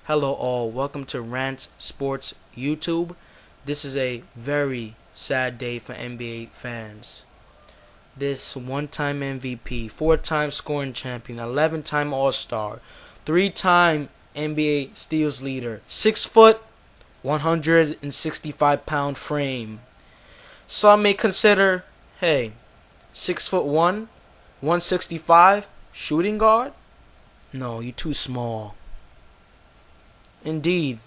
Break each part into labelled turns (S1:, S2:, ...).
S1: Hello all, welcome to Rant Sports YouTube. This is a very sad day for NBA fans. This one-time MVP, four-time scoring champion, 11-time All-Star, three-time NBA steals leader, 6 foot, 165-pound frame. Some may consider, hey, 6'1", 165, shooting guard? No, you're too small. Indeed,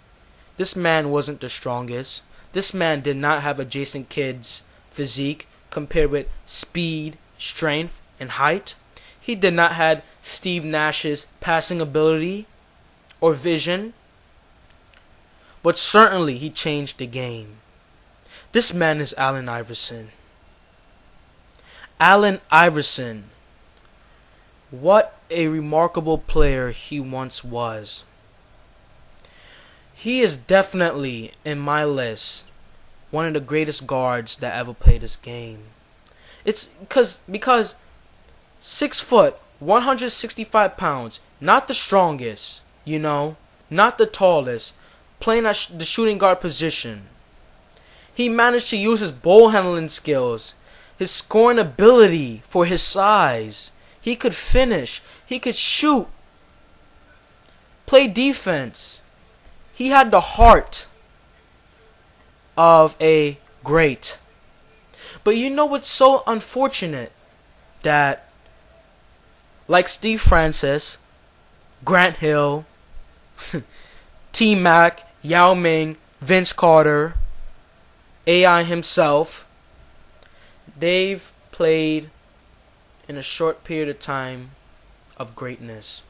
S1: this man wasn't the strongest. This man did not have a Jason Kidd's physique compared with speed, strength, and height. He did not have Steve Nash's passing ability or vision. But certainly he changed the game. This man is Allen Iverson. Allen Iverson. What a remarkable player he once was. He is definitely, in my list, one of the greatest guards that ever played this game. It's because 6 foot, 165 pounds, not the strongest, not the tallest, playing at the shooting guard position. He managed to use his ball handling skills, his scoring ability for his size. He could finish, he could shoot, play defense. He had the heart of a great. But you know what's so unfortunate? That, like Steve Francis, Grant Hill, T-Mac, Yao Ming, Vince Carter, AI himself, they've played in a short period of time of greatness.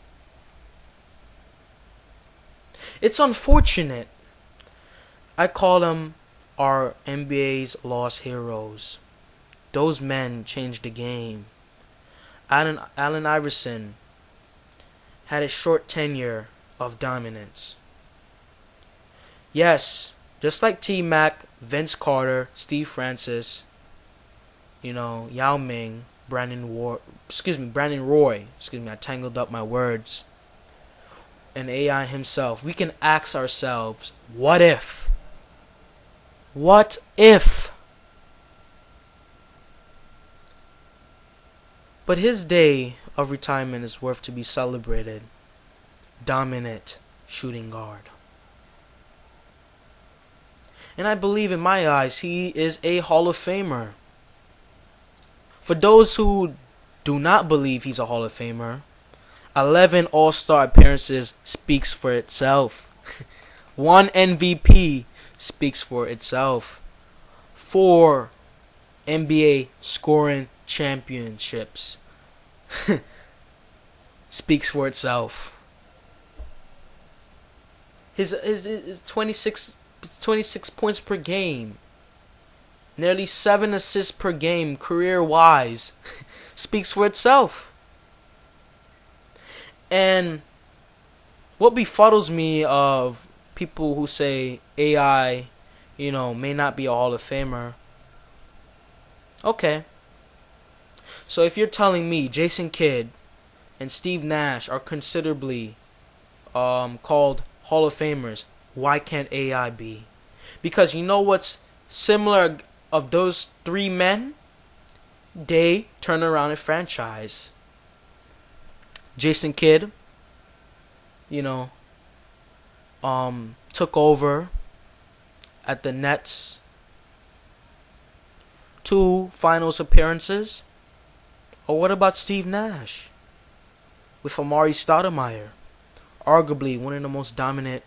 S1: It's unfortunate. I call them our NBA's lost heroes. Those men changed the game. Allen Iverson had a short tenure of dominance. Yes, just like T-Mac, Vince Carter, Steve Francis, Yao Ming, Brandon Roy. I tangled up my words. And AI himself, we can ask ourselves, what if? What if? But his day of retirement is worth to be celebrated. Dominant shooting guard. And I believe in my eyes, he is a Hall of Famer. For those who do not believe he's a Hall of Famer, 11 All-Star appearances speaks for itself. 1 MVP speaks for itself. 4 NBA scoring championships speaks for itself. His 26 points per game, nearly 7 assists per game career-wise, speaks for itself. And what befuddles me of people who say AI, may not be a Hall of Famer. Okay. So if you're telling me Jason Kidd and Steve Nash are considerably called Hall of Famers, why can't AI be? Because you know what's similar of those 3 men? They turn around a franchise. Jason Kidd, took over at the Nets. 2 finals appearances. Or what about Steve Nash? With Amari Stoudemire, arguably one of the most dominant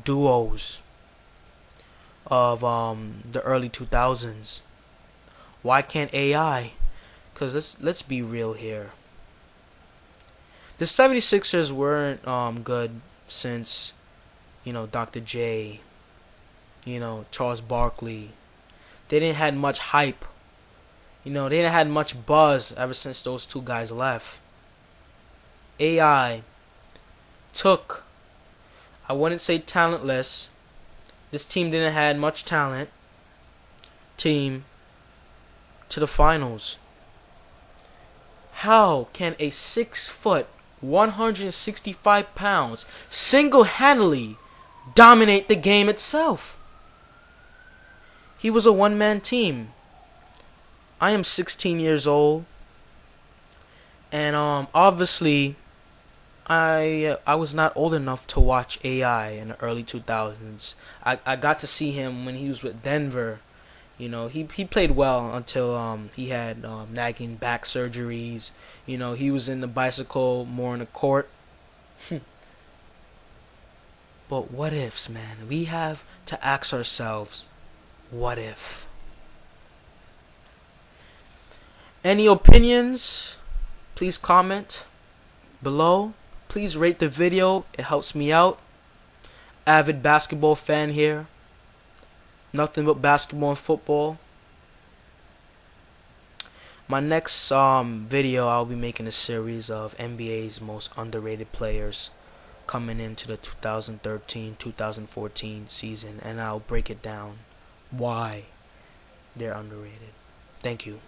S1: duos of the early 2000s. Why can't AI? Because let's be real here. The 76ers weren't good since, Dr. J, Charles Barkley. They didn't have much hype. They didn't have much buzz ever since those 2 guys left. AI took, I wouldn't say talentless, this team didn't have much talent, team to the finals. How can a 6 foot, 165 pounds, single-handedly dominate the game itself. He was a one-man team. I am 16 years old, and obviously I was not old enough to watch AI in the early 2000s. I got to see him when he was with Denver. You know, he played well until he had nagging back surgeries. You know, he was in the bicycle more in the court. But what ifs, man? We have to ask ourselves, what if? Any opinions? Please comment below. Please rate the video. It helps me out. Avid basketball fan here. Nothing but basketball and football. My next video, I'll be making a series of NBA's most underrated players coming into the 2013-2014 season, and I'll break it down why they're underrated. Thank you.